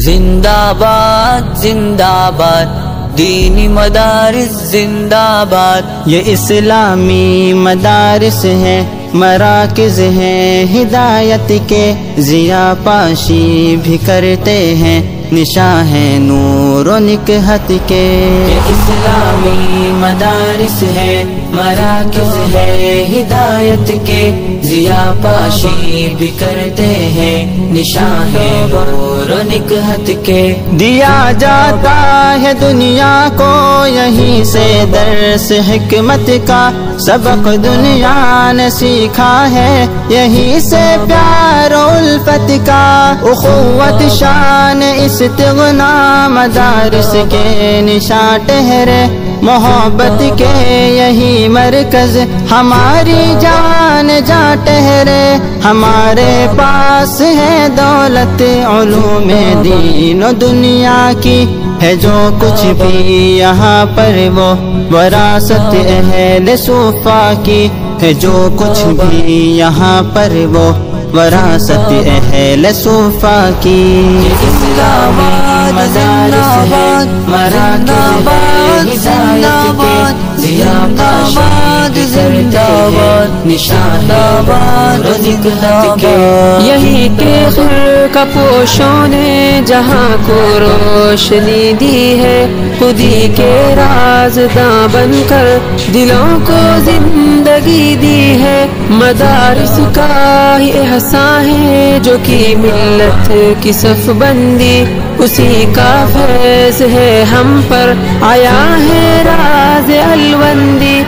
زندہ باد زندہ باد دینی مدارس زندہ باد، یہ اسلامی مدارس ہیں، مراکز ہیں ہدایت کے، ضیاء پاشی بھی کرتے ہیں، نشاں ہے نور و نکہت کے۔ یہ اسلامی مدارس ہے، مراکز ہے ہدایت کے، ضیاء پاشی بھی کرتے ہیں، نشاں ہے نور و نکہت کے۔ دیا جاتا ہے دنیا کو یہیں سے درس حکمت کا، سبق دنیا نے سیکھا ہے یہیں سے پیار و الفت کا، اخوت شان استغنا مدارس کے نشاں ٹہرے، محبت کے یہی مرکز ہماری جان جا ٹہرے، ہمارے پاس ہے دولت علوم دین و دنیا کی، ہے جو کچھ بھی یہاں پر وہ وراثت اہل صوفہ کی، ہے جو کچھ بھی یہاں پر وہ وراثت اہل صوفہ کی۔ اسلامی مدارس ہے، مراکز ہے ہدایت کے، ضیاء پاشی زندہ باد، نشان ہے نور و نکہت کے۔ یہی کہ خرقہ پوشوں نے جہاں کو روشنی دی ہے، خودی کے رازداں بن کر دلوں کو زندگی دی ہے، مدارس کا ہی احسان ہے جو کہ ملت کی صف بندی، اسی کا فیض ہے ہم پر آیا ہے راز الوندی۔